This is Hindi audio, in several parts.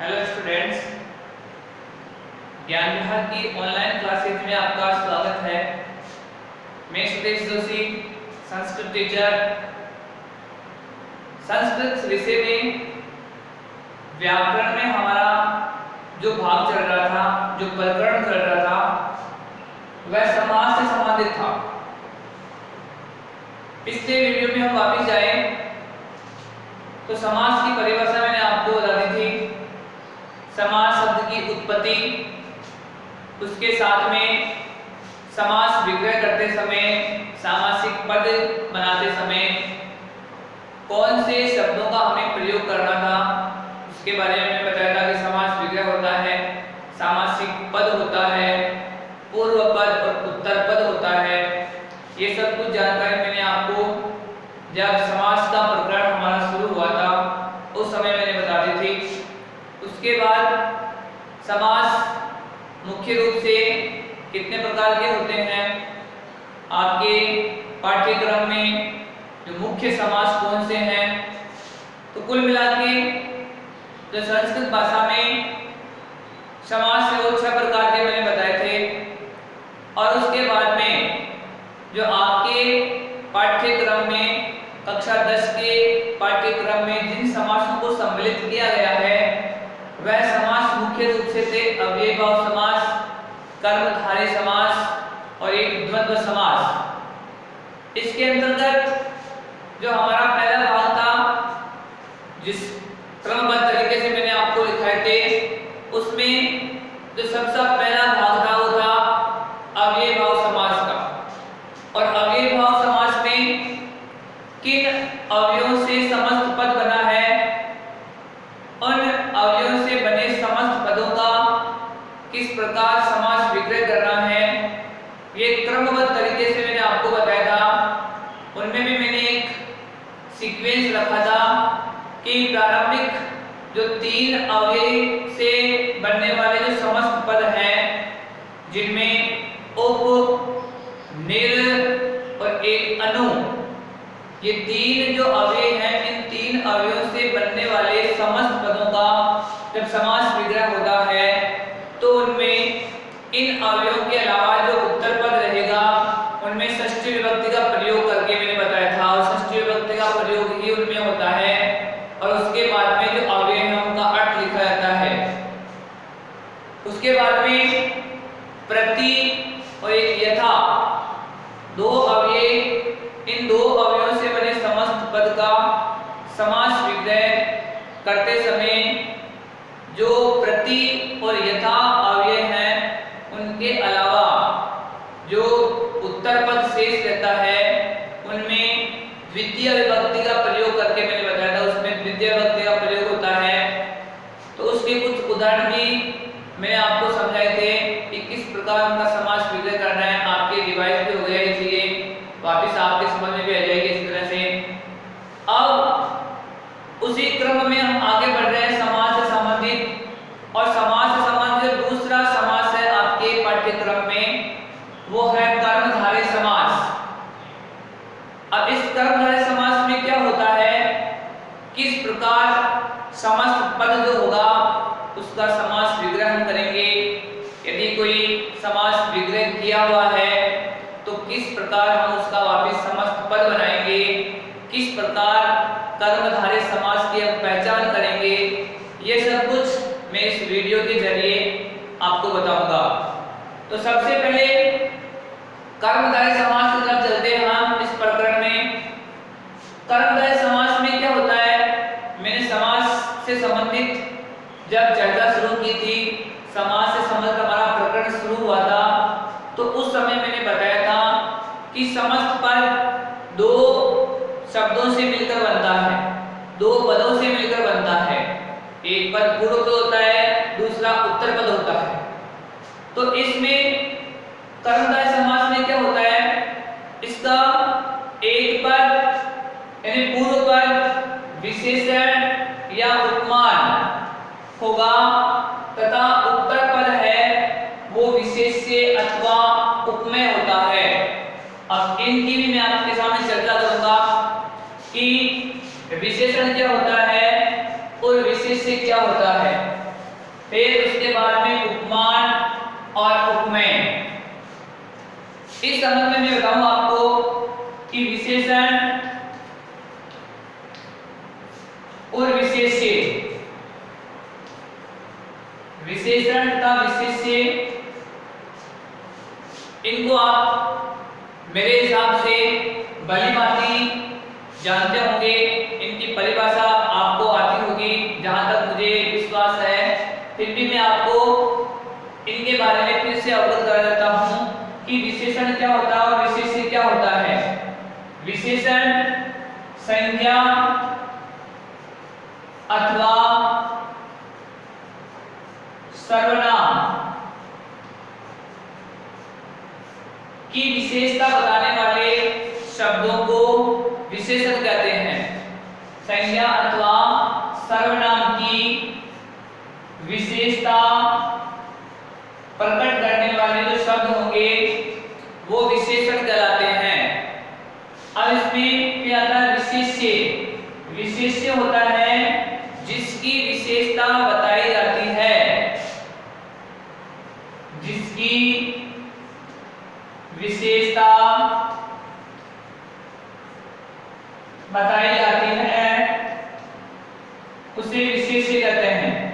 हेलो स्टूडेंट्स, ज्ञान विहार की ऑनलाइन क्लासेज में आपका स्वागत है। मैं सुदेश जोशी, संस्कृत टीचर। संस्कृत विषय में व्याकरण में हमारा जो भाग चल रहा था, जो प्रकरण चल रहा था, वह समास से संबंधित था। पिछले वीडियो में हम वापस जाए तो समास की परिभाषा मैंने आपको बता दी थी। समास शब्द की उत्पत्ति, उसके साथ में समास विग्रह करते समय, सामासिक पद बनाते समय कौन से शब्दों का हमें प्रयोग करना था, उसके बारे में मैंने बताया था कि समास विग्रह होता है, सामासिक पद होता है, पूर्व पद और उत्तर पद होता है। ये सब कुछ जानकारी मैंने आपको जब समास का प्रकरण हमारा शुरू हुआ था उस समय मैंने बता दी थी। उसके बाद समास मुख्य रूप से कितने प्रकार के होते हैं, आपके पाठ्यक्रम में जो मुख्य समास कौन से हैं, तो कुल मिला के जो संस्कृत भाषा में समास है वो 6 प्रकार के मैंने बताए थे। और उसके बाद में जो आपके पाठ्यक्रम में कक्षा 10 के पाठ्यक्रम में जिन समासों को सम्मिलित किया गया है वह समास मुख्य रूप से थे अव्ययीभाव समास, कर्मधारय समास और एक द्वंद्व समास। इसके अंतर्गत जो हमारा पहला भाग था, जिस क्रमबद्ध तरीके से मैंने आपको लिखाए थे, उसमें जो सबसे पहला भाग था वो था अव्ययीभाव समास का। और अव्ययीभाव समास में किन अवयवों से समस्त पद बना है, उन अवयवों से बने समस्त पदों का किस प्रकार समास विग्रह करना है, ये क्रमबद्ध तरीके से मैंने आपको बताया था। उनमें भी मैंने एक सीक्वेंस रखा था कि प्रारंभिक जो 3 अवयव से बनने वाले जो समस्त पद हैं, जिनमें उप, निर और एक अनु, ये 3 जो अवयव हैं, इन 3 अवयवों से बनने वाले समस्त पदों का जब समास विग्रह होता है तो उनमें इन अवयवों के अलावा जो उत्तर पद रहेगा उनमें षष्ठी विभक्ति का प्रयोग करके मैंने बताया था। और षष्ठी विभक्ति का प्रयोग ही उनमें होता है और उसके बाद में जो अवयव है उनका अर्थ लिखा जाता है। उसके बाद में प्रति और एक यथा, 2 अवयव, इन 2 अवयवों से बने समस्त पद का समास विग्रह करते समय जो प्रति और यथा अवयव हैं उनके अलावा जो उत्तर पद शेष रहता है उनमें द्वितीय विभक्ति का प्रयोग करके मैंने बताया था, उसमें द्वितीय विभक्ति का प्रयोग होता है। तो उसके कुछ उदाहरण भी मैंने आपको समझाए थे कि किस प्रकार उनका समास विग्रह करना है। आपके रिवाइज भी हो गया, इसलिए वापस आपके समझ में भी आ जाएगी इस तरह से। अब उसी क्रम में हम आगे बढ़ रहे हैं समास से संबंधित, और समास से संबंधित दूसरा समास है आपके पाठ्यक्रम में, वो है कर्मधारय समास। अब इस कर्मधारय समास में क्या होता है, किस प्रकार समस्त पद जो होगा उसका समास विग्रह हम करेंगे। यदि कोई समास विग्रह किया हुआ है तो किस प्रकार हम उसका वापस समस्त पद बनाएंगे, किस प्रकार कर्मधारय समास की हम पहचान करेंगे, ये सब कुछ मैं इस वीडियो के जरिए आपको बताऊंगा। तो सबसे पहले कर्मधारय समास की तरफ चलते हैं हम इस प्रकरण में। कर्मधारय समास में क्या होता है, मैंने समास से संबंधित जब चर्चा शुरू की थी, समास से संबंधित हमारा प्रकरण शुरू हुआ था, तो उस समय मैंने बताया था कि समस्त पद 2 शब्दों से मिलकर बनता है, 2 पदों से मिलकर बनता है। एक पद पूर्व पद होता है, दूसरा उत्तर पद होता है। तो इसमें कर्मधारय समास में क्या होता है, इसका एक पद यानी पूर्व पद विशेषण या उपमान होगा तथा उत्तर पद है वो विशेष्य अथवा उपमेय होता है। अब इनकी भी मैं आपके सामने चर्चा करूंगा कि विशेषण क्या होता है और विशेष्य क्या होता है। फिर उसके बाद में उपमान और उपमेय। इस संबंध में मैं बताऊं आपको कि विशेषण और विशेष्य, विशेषण तथा विशेष्य, इनको आप मेरे हिसाब से भली भांति जानते होंगे, इनकी परिभाषा आपको आती होगी जहां तक मुझे विश्वास है। फिर भी मैं आपको इनके बारे में फिर से अवगत करा देता हूं कि विशेषण क्या होता है और विशेष्य क्या होता है। विशेषण संज्ञा अथवा सर्वनाम की विशेषता बताने वाले शब्दों को विशेषण कहते हैं। संज्ञा अथवा सर्वनाम की विशेषता प्रकट करने वाले जो शब्द होंगे वो विशेषण कहलाते हैं। अब इसमें क्या आता है, विशेष्य। विशेष्य होता है जिसकी विशेषता बताई जाती है, जिसकी विशेषता बताई जाती है उसे विशेष्य कहते हैं।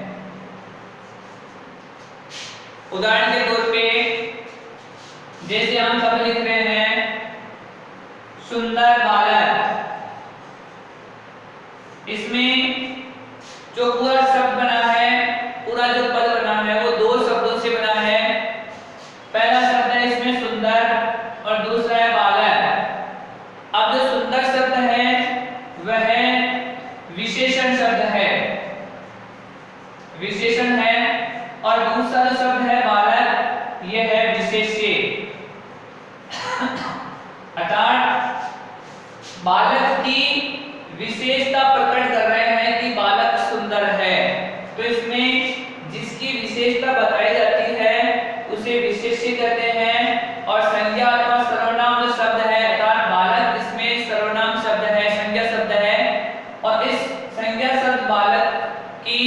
उदाहरण के तौर पे जैसे हम सब लिख रहे हैं सुंदर बालक, इसमें जो पूरा शब्द बना है, पूरा जो पद बना है वो दो शब्दों से बना है। पहला शब्द है इसमें सुंदर और दूसरा है बालक। अब जो सुंदर शब्द है वह विशेषण शब्द है, विशेषण है, और दूसरा जो शब्द है बालक यह है विशेष्य। अर्थात बालक की विशेषता प्रकट कर रहे हैं कि बालक सुंदर है, तो इसमें जिसकी विशेषता बताई जाती है उसे विशेष्य कहते हैं। और संज्ञा अथवा सर्वनाम जो शब्द है, अर्थात बालक इसमें सर्वनाम शब्द है, संज्ञा शब्द है, और इस संज्ञा शब्द बालक की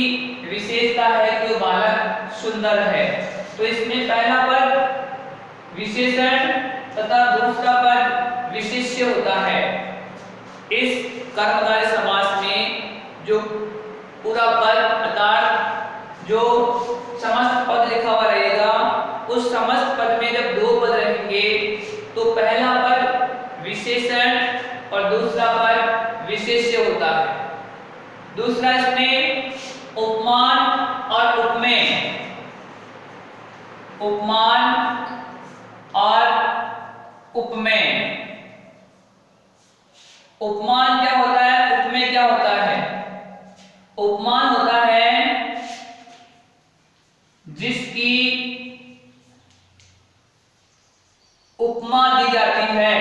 विशेषता है कि वो बालक सुंदर है। तो इसमें पहला पद विशेषण तथा दूसरा पद विशेष्य होता है। इस कर्मधारय समास में जो पूरा पद अर्थात जो समस्त पद लिखा हुआ रहेगा, उस समस्त पद में जब दो पद रहेंगे तो पहला पद विशेषण और दूसरा पद विशेष्य होता है। दूसरा इसमें उपमान और उपमेय, उपमान और उपमेय। उपमान क्या होता है, उपमेय क्या होता है? उपमान होता है जिसकी उपमा दी जाती है।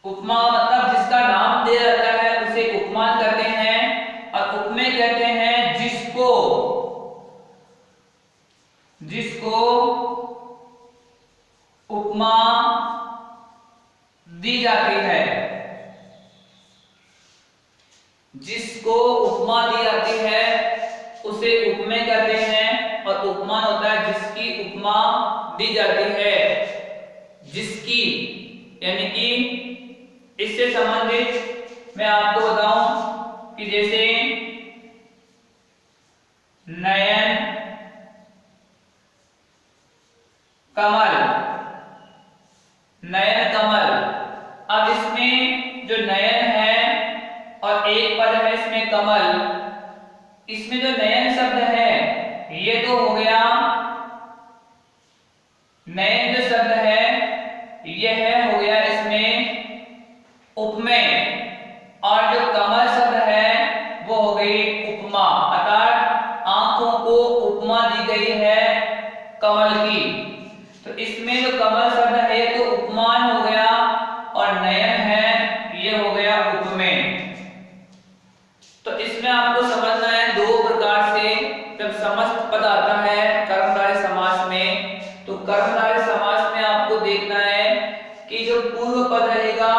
उपमा मतलब जिसका नाम दिया जाता है उसे उपमान कहते हैं, और उपमेय कहते हैं जिसको उपमा दी जाती है, जिसको उपमा दी जाती है उसे उपमेय कहते हैं। और उपमान होता है जिसकी उपमा दी जाती है, जिसकी यानी कि इससे संबंधित मैं आपको बताऊं कि जैसे नयन कमल, नयन कमल। अब इसमें जो नयन है और एक पद है इसमें कमल, इसमें जो नयन शब्द है ये तो हो गया, नयन जो शब्द है यह हो गया इसमें उपमेय, और जो कमल शब्द है वो हो गई उपमा। अर्थात आंखों को उपमा दी गई है कमल की। तो इसमें जो कमल शब्द है ये तो उपमान हो गया, और नयन है ये हो गया उपमेय। तो इसमें आपको समझना है दो प्रकार से जब समस्त पद आता है कर्मधारय समास में, तो कर्मधारय समास में आपको देखना है कि जो पूर्व पद रहेगा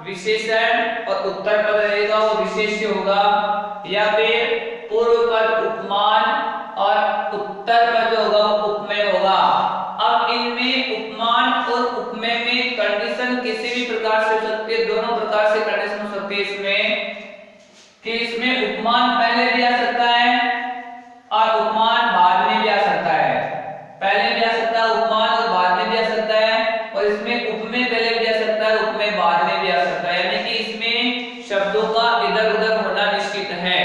विशेषण और उत्तर पद रहेगा वो विशेष्य होगा, या फिर पूर्व पद उपमान और उत्तर पद जो होगा वो उपमेय होगा। अब इनमें उपमान और उपमेय में कंडीशन किसी भी प्रकार से हो सकती है, दोनों प्रकार से कंडीशन हो सकती है इसमें, कि इसमें उपमान पहले भी आ सकता है और उपमान बाद में भी आ सकता है। पहले भी आ सकता है उपमान और बाद में भी आ सकता है, और इसमें उपमेय पहले भी आ सकता है, उपमेय बाद में भी आ सकता है। यानी कि इसमें शब्दों का इधर-उधर होना निश्चित है,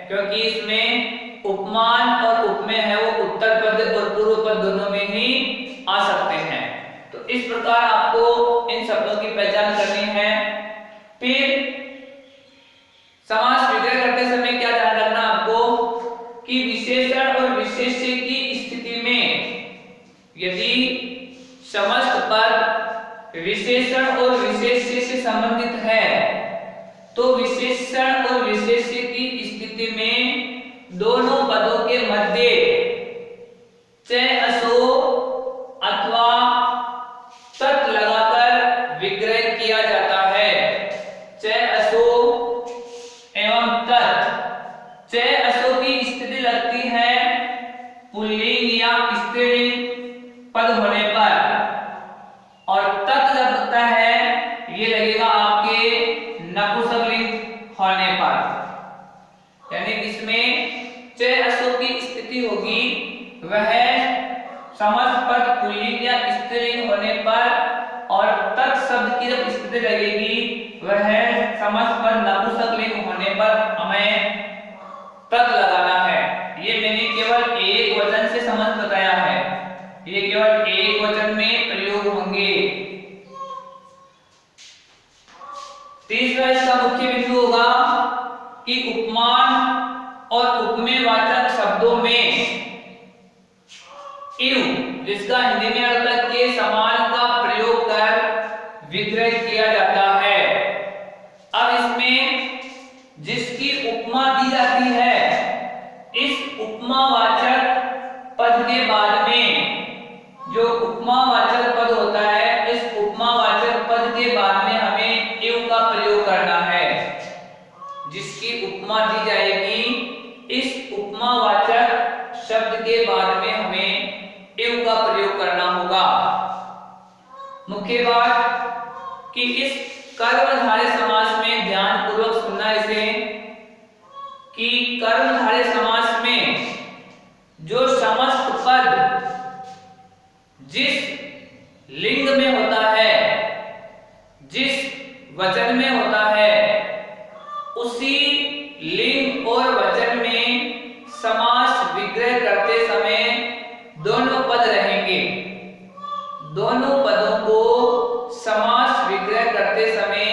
क्योंकि इसमें उपमान और उपमेय है वो उत्तर पद और पूर्व पद दोनों में ही आ सकते हैं। तो इस प्रकार आपको इन शब्दों की पहचान करनी है। फिर समास विग्रह करते समय क्या ध्यान रखना आपको, कि विशेषण और विशेष्य की स्थिति में यदि समस्त पद विशेषण और विशेष्य से संबंधित है तो विशेषण और विशेष्य की स्थिति में दोनों पदों के मध्य चय असो अथवा तत् लगाकर विग्रह किया जाता है। चय असो एवं तत्, चय असो की स्थिति लगती है पुल्लिंग या स्त्रीलिंग पद होने पर, और तत् लगता है ये लगेगा आपके नपुंसकलिंग होने पर। यानी इसमें चय असो की स्थिति होगी वह समस्त पद पुल्लिंग या स्त्रीलिंग होने पर, और तत् शब्द की जब स्थिति लगेगी वह समस्त पद नपुंसकलिंग होने पर हमें तत् लगाना है। ये मैंने केवल एक वचन से समझ बताया है, ये केवल एक वचन में प्रयोग होंगे। तीसरा इसका मुख्य बिंदु होगा कि उपमान और उपमेयवाचक शब्दों में इव, जिसका हिंदी में अर्थ है के समान का प्रयोग कर विग्रह किया जाता है। अब इसमें जिसकी उपमा दी जाती है, इस उपमावाचक पद के बाद में जो उपमावाचक पद होता है, इस उपमावाचक पद के बाद में हमें इव का प्रयोग करना है। जिसकी उपमा दी जाएगी, इस उपमावाचक शब्द के बाद में हमें इव का प्रयोग करना होगा। मुख्य बात कि इस कर्मधारय समास में ध्यान पूर्वक सुनना इसे, कि कर्मधारय समास में जो समस्त पद जिस लिंग में होता है, जिस वचन में होता है, उसी लिंग और वचन में समास विग्रह करते समय दोनों पद रहेंगे। दोनों पदों को समास विग्रह करते समय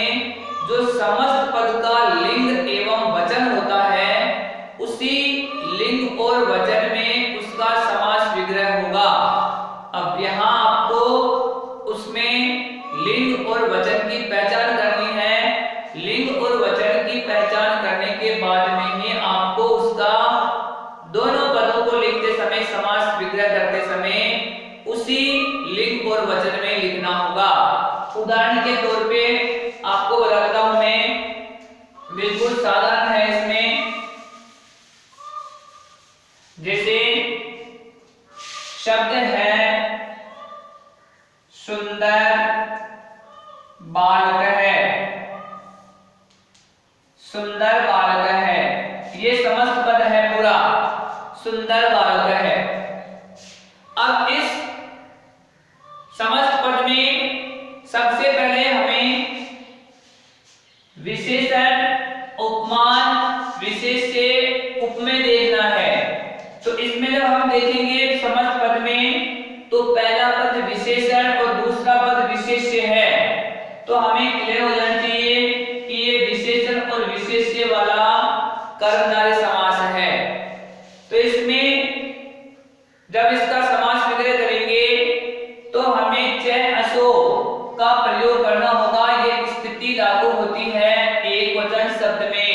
जो समस्त पद का लिंग एवं वचन होता है, उसी लिंग और वचन में उसका समास विग्रह होगा। अब यहाँ आपको उसमें लिंग और वचन की पहचान करनी है। लिंग और वचन की पहचान करने के बाद में ही आपको उसका दोनों पदों को लिखते समय, समास विग्रह करते समय उसी लिंग और वचन में लिखना होगा। उदाहरण के तौर पे आपको बताता हूं मैं, बिल्कुल साधारण है इसमें। जैसे शब्द है सुंदर बालक है, सुंदर बालक है, ये समस्त पद है पूरा, सुंदर बालक है। अब इस समस्त पद में सबसे पहले हमें विशेषण, उपमान, विशेष्य, उपमेय देखना है। तो इसमें जब हम देखेंगे समस्त पद में, तो पहला पद विशेषण और दूसरा पद विशेष्य है, तो हमें क्लियर हो जाना चाहिए कि ये विशेषण और विशेष्य वाला कर्मधारय समास है। तो इसमें जब इसका समास विग्रह करेंगे तो हमें चय असो का प्रयोग करना होगा। ये स्थिति लागू होती है एक वचन शब्द में।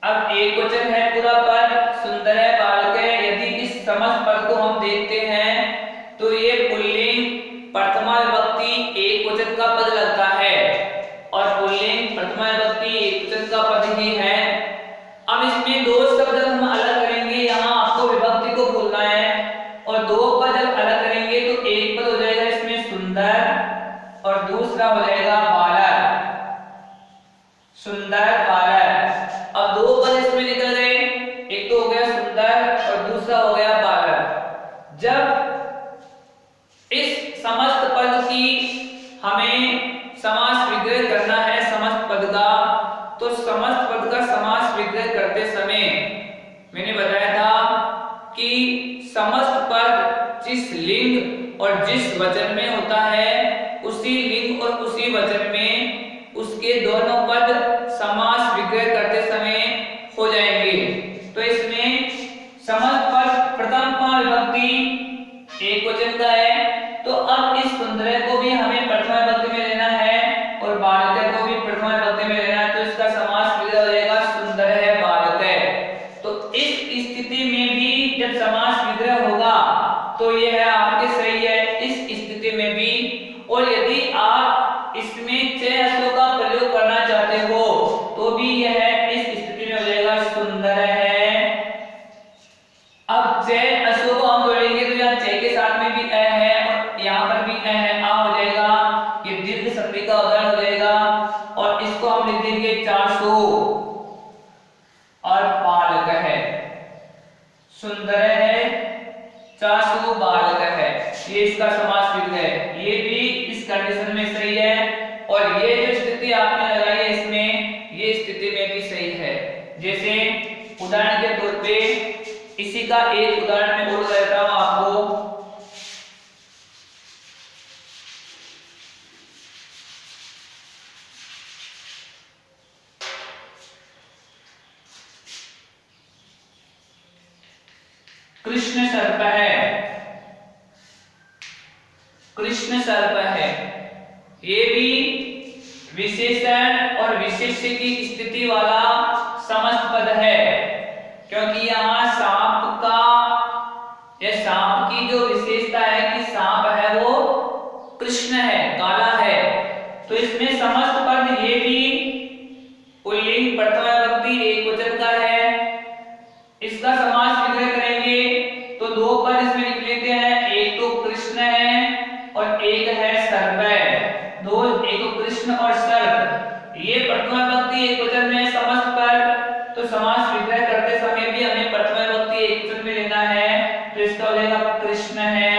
अब एक वचन है पूरा पद, सुंदर है बालक है। यदि इस समस्त पद को हम देखते हैं तो ये पुल्लिंग प्रथमा विभक्ति एक वचन का पद लगता है। दूसरा हो जाएगा बालक, सुंदर बालक। अब दो पद इसमें निकल गए, एक तो हो गया सुंदर और दूसरा हो गया बालक। जब इस समस्त पद की हमें समास विग्रह करना है समस्त पद का, तो समस्त पद का समास विग्रह करते समय मैंने बताया था कि समस्त पद जिस लिंग और जिस वचन में होता है, उसी लिंग और उसी वचन में उसके दोनों पद समास विग्रह करते समय हो जाएंगे। तो इसमें समस्त पद प्रथम विभक्ति एक वचन का है, तो अब इस सुंदर को भी हमें प्रथम विभक्ति में लेना है और बालक को भी प्रथम विभक्ति में लेना है, तो इसका समास विग्रह हो जाएगा सुंदर है बालक है। तो इस स्थिति में भी जब समास विग्रह होगा तो यह आपके सही है इस स्थिति में भी। और यदि आप इसमें चय अश्व का प्रयोग करना चाहते हो तो भी यह इस स्थिति में हो जाएगा सुंदर है। अब चय अश्व को हम जोड़ेंगे तो यहाँ चय के साथ में भी अ है और यहाँ पर भी अ है, आ हो जाएगा, ये दीर्घ संधि का उदाहरण हो जाएगा। और इसको हम लिख देंगे 400 और बालक है, सुंदर है 400 बालक है, ये इसका समास विग्रह है। ये भी इस कंडीशन में सही है और ये जो स्थिति आपने लगाई है इसमें, ये स्थिति में भी सही है। जैसे उदाहरण के तौर पे इसी का एक उदाहरण मैं और देता हूं आपको। कृष्ण सर्प है, कृष्ण सर्प है, ये भी विशेषण और विशेष्य की स्थिति वाला समस्त पद है, क्योंकि यहाँ सांप का या सांप की जो विशेषता है कि सांप है वो कृष्ण है, काला है, तो इसमें समस्त पद ये भी पुल्लिंग प्रथम विभक्ति एक वचन का है। इसका समास विग्रह करेंगे तो दो पद इसमें लिख लेते हैं, एक तो कृष्ण है और एक है सर्प है। दो, एक तो कृष्ण और सर्प, ये प्रथम विभक्ति एक वचन में समस्त पद, तो समास विग्रह करते समय भी हमें प्रथम विभक्ति एक वचन में लेना है, तो इसका हो जाएगा कृष्ण है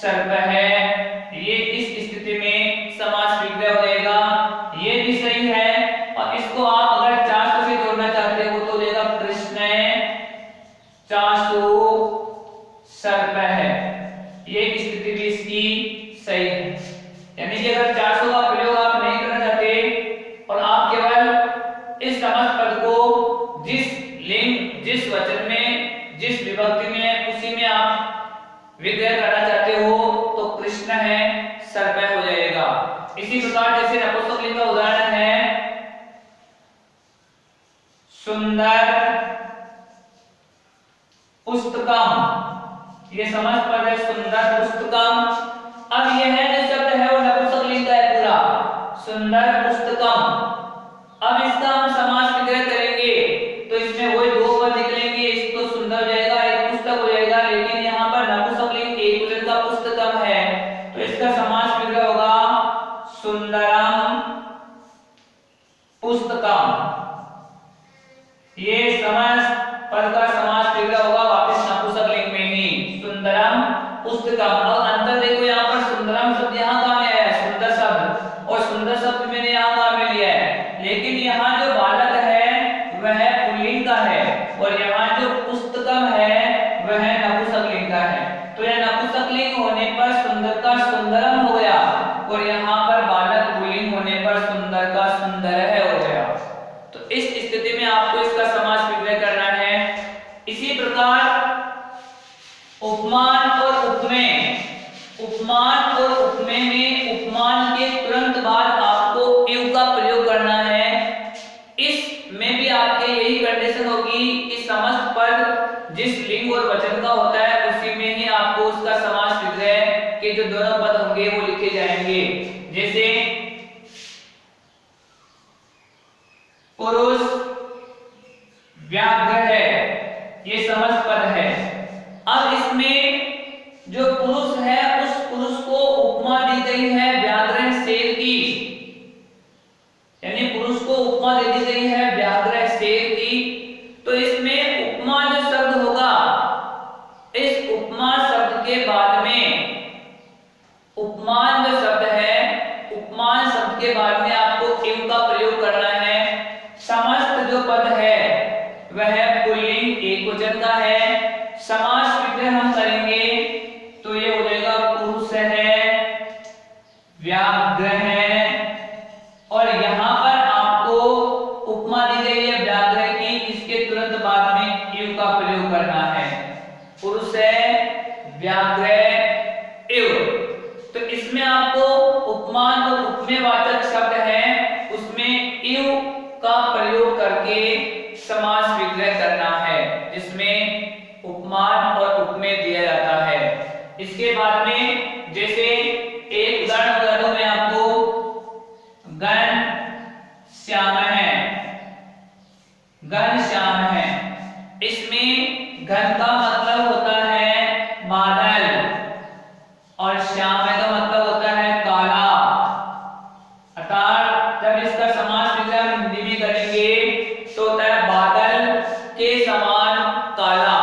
सर्प है। ये इस स्थिति में समास विग्रह हो जाएगा, ये भी सही है। और इसको आप अगर 400 से जोड़ना चाहते हो तो हो जाएगा कृष्ण 400 सर्प है, ये स्थिति भी इसकी सही है। यानी कि अगर 400 का प्रयोग आप नहीं करना चाहते और आप केवल इस समस्त पद को जिस लिंग जिस वचन में जिस विभक्ति में उसी में आप विग्रह करना चाहते हो तो कृष्ण है सर्प हो जाएगा। इसी प्रकार जैसे नपुंसकलिंग का उदाहरण है सुंदर पुस्तकम, ये समस्त पद है सुंदर पुस्तकम। अब यह जो शब्द है वो नपुंसकलिंग का है पूरा, सुंदर पुस्तकम। अब इसका हम समास विग्रह करेंगे तो इसमें वही दो पद निकलेंगे, एक तो सुंदर हो जाएगा एक पुस्तक हो जाएगा, लेकिन यहाँ पर नपुंसकलिंग एक वचन का पुस्तकम है, तो इसका समास विग्रह होगा सुंदरम पुस्तकम। ये समस्त पद का समास विग्रह होगा वापस नपुंसकलिंग में ही, सुंदरम पुस्तकम। अब अंतर देखो, यहाँ पर सुंदरम शब्द यहाँ कहाँ में है, सुंदर शब्द, और सुंदर शब्द मैंने यहाँ कहाँ में लिया है, लेकिन यहाँ जो बालक है वह पुल्लिंग का है और यहाँ जो पुस्तकम है वह नपुंसकलिंग का है। तो यह नपुंसकलिंग होने पर सुंदर का सुंदरम हो गया और यहाँ पर बालक पुल्लिंग होने पर सुंदर का सुंदर है हो गया। तो इस स्थिति में आपको इसका समास विग्रह करना है। इसी प्रकार उपमान और उपमेय, उपमान और उपमेय में उपमान के तुरंत बाद आपको इव का प्रयोग करना है की, यानी पुरुष को उपमा दे दी गई है व्याघ्र शेर की, तो इसमें उपमा जो शब्द होगा, इस उपमा शब्द के बाद में उपमान जो शब्द है, उपमान शब्द के बाद में आपको इव का प्रयोग करना है। समस्त जो पद है वह पुल्लिंग एकवचन का है। समास विग्रह हम करेंगे तो ये हो जाएगा पुरुष है, व्याघ्र है, और यहाँ पर आपको उपमा दी गई है व्याघ्र की, इसके तुरंत बाद में इव का प्रयोग करना है। पुरुष है, व्याघ्र, इव। तो इसमें आपको उपमान और उपमेयवाचक शब्द है उसमें इव का प्रयोग करके समास विग्रह करना है, जिसमें उपमान और उपमेय दिया जाता है। इसके बाद में जैसे एक उदाहरण बता दूं मैं आपको, घन श्याम है, घन श्याम है, इसमें घन का मतलब होता है बादल और श्याम का मतलब होता है काला। अर्थात जब इसका समास विग्रह हम हिंदी में करेंगे तो होता है बादल के समान काला।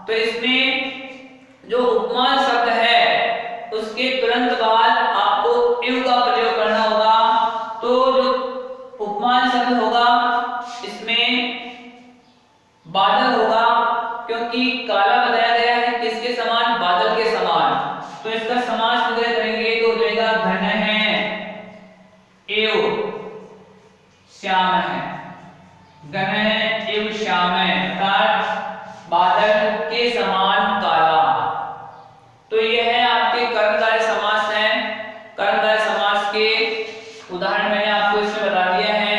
तो इसमें जो उपमान शब्द है उसके तुरंत बाद आपको इव का प्रयोग करना होगा। तो जो उपमान शब्द होगा इसमें बादल होगा, क्योंकि काला बताया गया है किसके समान, बादल के समान। तो इसका समास विग्रह करेंगे तो हो जाएगा घन है, एव श्याम है, घन है एव श्याम है, अर्थात बादल के समान काला। तो यह है आपके कर्मधारय समास हैं। कर्मधारय समास के उदाहरण मैंने आपको इसमें बता दिया है।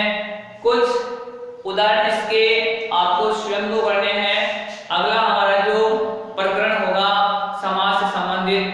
कुछ उदाहरण इसके आपको स्वयं को करने हैं। अगला हमारा जो प्रकरण होगा समास से संबंधित